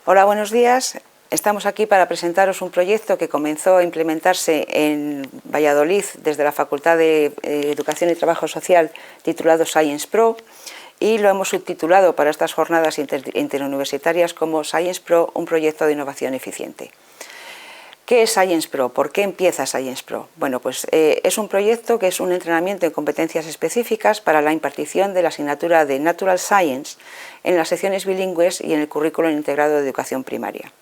Hola, buenos días. Estamos aquí para presentaros un proyecto que comenzó a implementarse en Valladolid desde la Facultad de Educación y Trabajo Social, titulado Science Pro, y lo hemos subtitulado para estas jornadas interuniversitarias como Science Pro, un proyecto de innovación eficiente. ¿Qué es Science Pro? ¿Por qué empieza Science Pro? Bueno, pues es un proyecto que es un entrenamiento en competencias específicas para la impartición de la asignatura de Natural Science en las secciones bilingües y en el currículum integrado de educación primaria.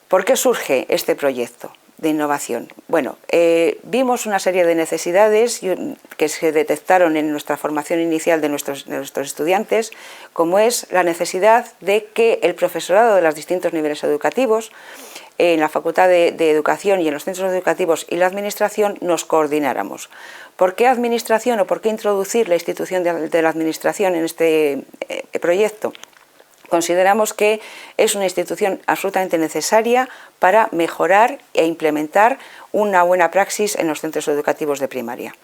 ¿Por qué surge este proyecto de innovación? Bueno, vimos una serie de necesidades que se detectaron en nuestra formación inicial de nuestros estudiantes, como es la necesidad de que el profesorado de los distintos niveles educativos, en la Facultad de Educación y en los centros educativos y la Administración, nos coordináramos. ¿Por qué Administración o por qué introducir la institución de la Administración en este proyecto? Consideramos que es una institución absolutamente necesaria para mejorar e implementar una buena praxis en los centros educativos de primaria.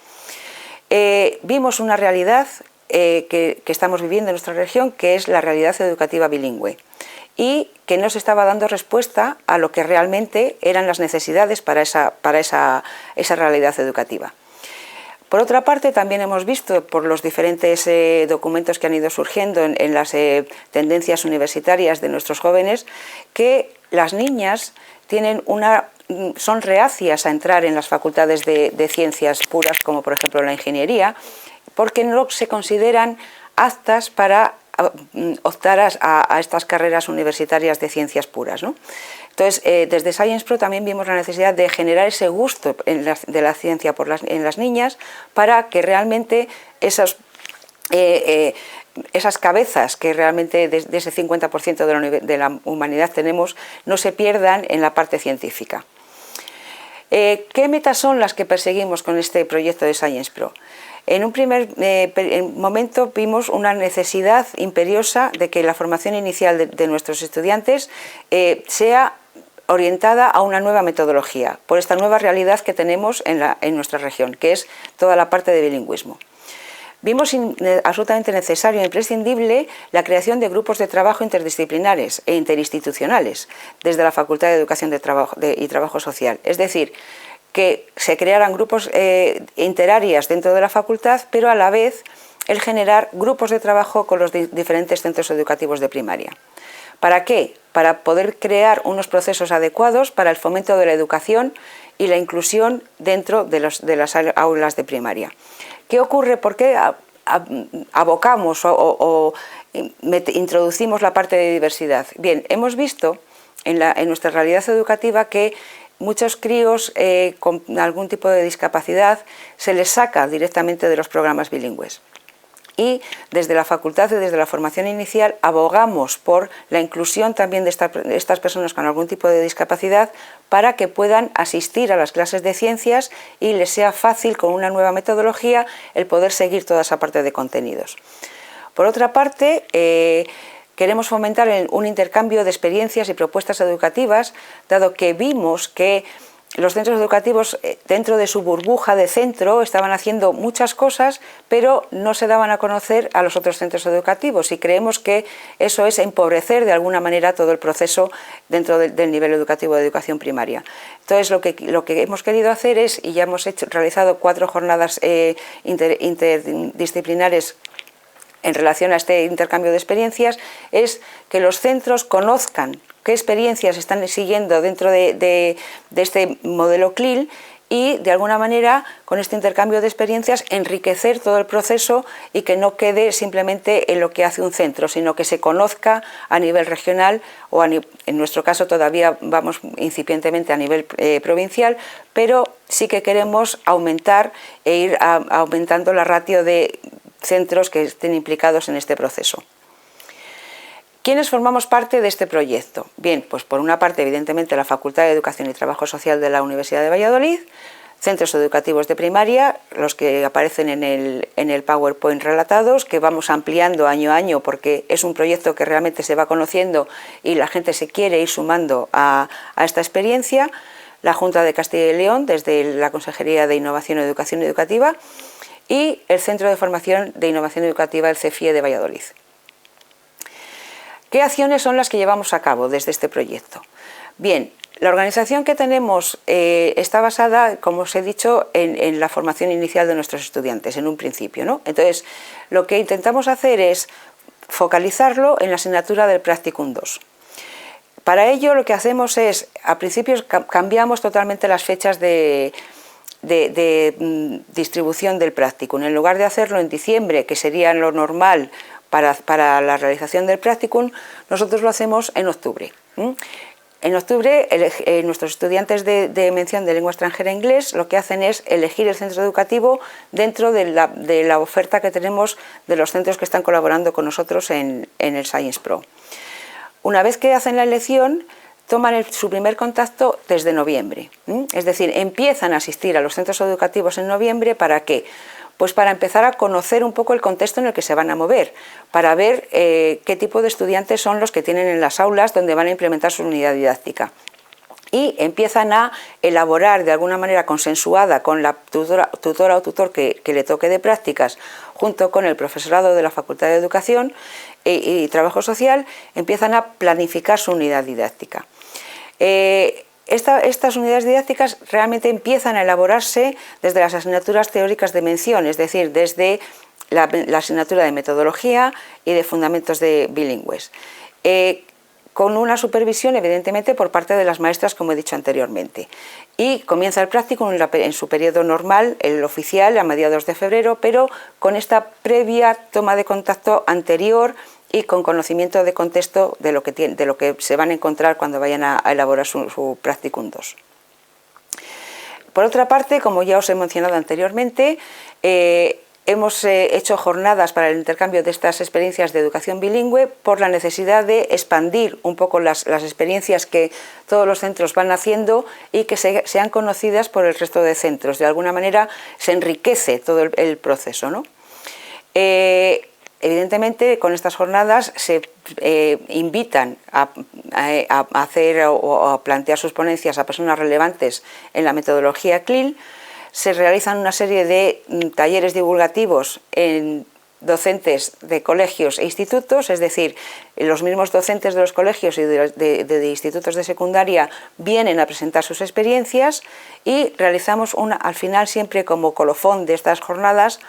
Vimos una realidad que estamos viviendo en nuestra región, que es la realidad educativa bilingüe, y que no se estaba dando respuesta a lo que realmente eran las necesidades para esa realidad educativa. Por otra parte, también hemos visto por los diferentes documentos que han ido surgiendo en las tendencias universitarias de nuestros jóvenes, que las niñas son reacias a entrar en las facultades de ciencias puras, como por ejemplo la ingeniería, porque no se consideran aptas para optar a estas carreras universitarias de ciencias puras, ¿no? Entonces, desde Science Pro también vimos la necesidad de generar ese gusto de la ciencia en las niñas, para que realmente esas cabezas que realmente de ese 50% de la humanidad tenemos no se pierdan en la parte científica. ¿Qué metas son las que perseguimos con este proyecto de Science Pro? En un primer momento vimos una necesidad imperiosa de que la formación inicial de nuestros estudiantes sea orientada a una nueva metodología, por esta nueva realidad que tenemos en nuestra región, que es toda la parte de bilingüismo. Vimos absolutamente necesario e imprescindible la creación de grupos de trabajo interdisciplinares e interinstitucionales desde la Facultad de Educación y Trabajo Social, es decir, que se crearan grupos interáreas dentro de la facultad, pero a la vez el generar grupos de trabajo con los diferentes centros educativos de primaria. ¿Para qué? Para poder crear unos procesos adecuados para el fomento de la educación y la inclusión dentro de las aulas de primaria. ¿Qué ocurre? ¿Por qué abocamos o introducimos la parte de diversidad? Bien, hemos visto en nuestra realidad educativa que muchos críos con algún tipo de discapacidad se les saca directamente de los programas bilingües. Y desde la facultad y desde la formación inicial abogamos por la inclusión también de estas personas con algún tipo de discapacidad, para que puedan asistir a las clases de ciencias y les sea fácil, con una nueva metodología, el poder seguir toda esa parte de contenidos. Por otra parte, queremos fomentar un intercambio de experiencias y propuestas educativas, dado que vimos que los centros educativos, dentro de su burbuja de centro, estaban haciendo muchas cosas, pero no se daban a conocer a los otros centros educativos, y creemos que eso es empobrecer de alguna manera todo el proceso dentro del nivel educativo de educación primaria. Entonces, lo que hemos querido hacer es, y ya hemos realizado 4 jornadas interdisciplinares en relación a este intercambio de experiencias, es que los centros conozcan qué experiencias están siguiendo dentro de este modelo CLIL, y de alguna manera, con este intercambio de experiencias, enriquecer todo el proceso, y que no quede simplemente en lo que hace un centro, sino que se conozca a nivel regional, o en nuestro caso todavía vamos incipientemente a nivel provincial, pero sí que queremos aumentar e ir aumentando la ratio de centros que estén implicados en este proceso. ¿Quiénes formamos parte de este proyecto? Bien, pues por una parte, evidentemente, la Facultad de Educación y Trabajo Social de la Universidad de Valladolid, centros educativos de primaria, los que aparecen en el PowerPoint relatados, que vamos ampliando año a año, porque es un proyecto que realmente se va conociendo y la gente se quiere ir sumando a esta experiencia. La Junta de Castilla y León, desde la Consejería de Innovación y Educación Educativa, y el Centro de Formación de Innovación Educativa, el CEFIE de Valladolid. ¿Qué acciones son las que llevamos a cabo desde este proyecto? Bien, la organización que tenemos está basada, como os he dicho, en la formación inicial de nuestros estudiantes, en un principio, ¿no? Entonces, lo que intentamos hacer es focalizarlo en la asignatura del Practicum 2. Para ello, lo que hacemos es, a principios cambiamos totalmente las fechas de distribución del Practicum. En lugar de hacerlo en diciembre, que sería lo normal para la realización del Practicum, nosotros lo hacemos en octubre. En octubre, nuestros estudiantes de mención de lengua extranjera e inglés lo que hacen es elegir el centro educativo dentro de la oferta que tenemos de los centros que están colaborando con nosotros en el Science Pro. Una vez que hacen la elección, toman su primer contacto desde noviembre. Es decir, empiezan a asistir a los centros educativos en noviembre. ¿Para qué? Pues para empezar a conocer un poco el contexto en el que se van a mover, para ver qué tipo de estudiantes son los que tienen en las aulas donde van a implementar su unidad didáctica. Y empiezan a elaborar de alguna manera consensuada con la tutora o tutor que le toque de prácticas, junto con el profesorado de la Facultad de Educación y Trabajo Social, empiezan a planificar su unidad didáctica. Estas unidades didácticas realmente empiezan a elaborarse desde las asignaturas teóricas de mención, es decir, desde la asignatura de metodología y de fundamentos de bilingües, con una supervisión evidentemente por parte de las maestras, como he dicho anteriormente. Y comienza el Practicum en su periodo normal, el oficial, a mediados de febrero, pero con esta previa toma de contacto anterior y con conocimiento de contexto de lo que se van a encontrar cuando vayan a elaborar su Practicum 2. Por otra parte, como ya os he mencionado anteriormente, hemos hecho jornadas para el intercambio de estas experiencias de educación bilingüe por la necesidad de expandir un poco las experiencias que todos los centros van haciendo y que sean conocidas por el resto de centros. De alguna manera se enriquece todo el proceso, ¿no? Evidentemente, con estas jornadas se invitan a hacer o a plantear sus ponencias a personas relevantes en la metodología CLIL. Se realizan una serie de talleres divulgativos en docentes de colegios e institutos, es decir, los mismos docentes de los colegios y de institutos de secundaria vienen a presentar sus experiencias y realizamos al final, siempre como colofón de estas jornadas,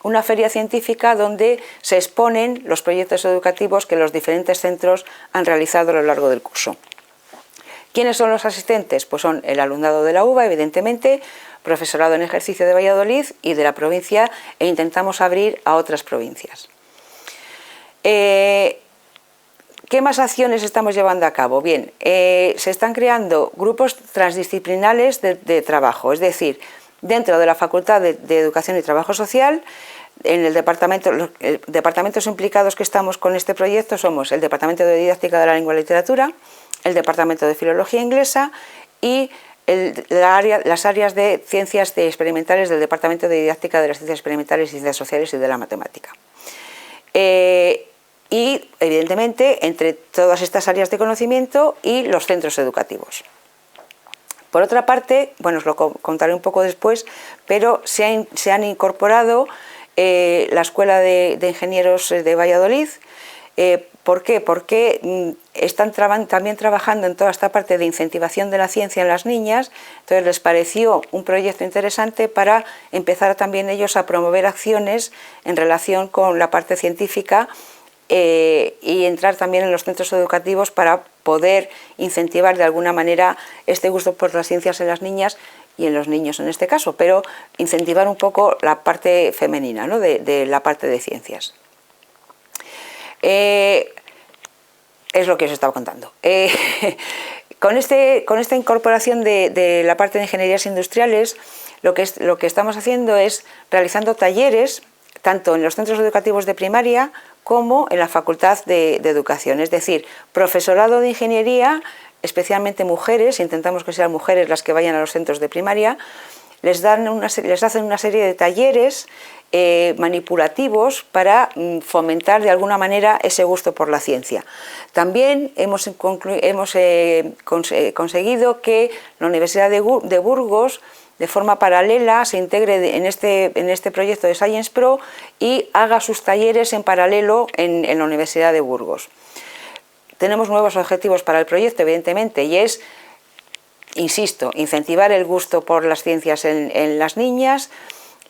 una feria científica donde se exponen los proyectos educativos que los diferentes centros han realizado a lo largo del curso. ¿Quiénes son los asistentes? Pues son el alumnado de la UBA, evidentemente, profesorado en ejercicio de Valladolid y de la provincia, e intentamos abrir a otras provincias. ¿Qué más acciones estamos llevando a cabo? Bien, se están creando grupos transdisciplinares de trabajo, es decir, dentro de la Facultad de Educación y Trabajo Social, en los departamentos implicados que estamos con este proyecto somos el Departamento de Didáctica de la Lengua y Literatura, el Departamento de Filología Inglesa y las áreas de Ciencias Experimentales del Departamento de Didáctica de las Ciencias Experimentales y Ciencias Sociales y de la Matemática. Y, evidentemente, entre todas estas áreas de conocimiento y los centros educativos. Por otra parte, bueno, os lo contaré un poco después, pero se han incorporado la Escuela de Ingenieros de Valladolid. ¿Por qué? Porque están también trabajando en toda esta parte de incentivación de la ciencia en las niñas, entonces les pareció un proyecto interesante para empezar también ellos a promover acciones en relación con la parte científica y entrar también en los centros educativos para poder incentivar de alguna manera este gusto por las ciencias en las niñas y en los niños en este caso, pero incentivar un poco la parte femenina, ¿no? de la parte de ciencias. Es lo que os estaba contando. Con esta incorporación de la parte de ingenierías industriales, lo que estamos haciendo es realizando talleres tanto en los centros educativos de primaria como en la Facultad de Educación, es decir, profesorado de ingeniería, especialmente mujeres, intentamos que sean mujeres las que vayan a los centros de primaria, les hacen una serie de talleres manipulativos para fomentar de alguna manera ese gusto por la ciencia. También hemos conseguido que la Universidad de Burgos, de forma paralela, se integre en este proyecto de Science Pro y haga sus talleres en paralelo en la Universidad de Burgos. tenemos nuevos objetivos para el proyecto, evidentemente, y es, insisto, incentivar el gusto por las ciencias en las niñas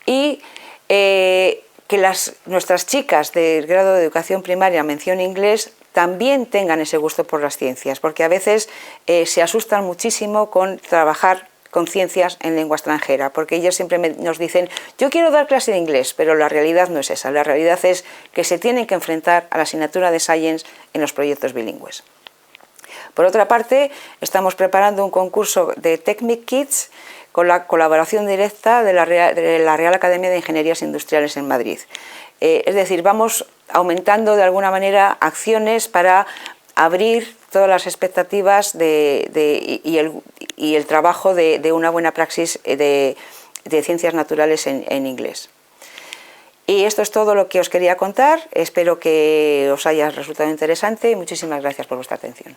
y que nuestras chicas del grado de educación primaria mención inglés también tengan ese gusto por las ciencias, porque a veces se asustan muchísimo con trabajar con ciencias en lengua extranjera, porque ellas siempre nos dicen, yo quiero dar clase de inglés, pero la realidad no es esa, la realidad es que se tienen que enfrentar a la asignatura de Science en los proyectos bilingües. Por otra parte, estamos preparando un concurso de Technic Kids con la colaboración directa de la Real Academia de Ingenierías Industriales en Madrid. Es decir, vamos aumentando de alguna manera acciones para abrir todas las expectativas y el trabajo de una buena praxis de ciencias naturales en inglés. Y esto es todo lo que os quería contar, espero que os haya resultado interesante y muchísimas gracias por vuestra atención.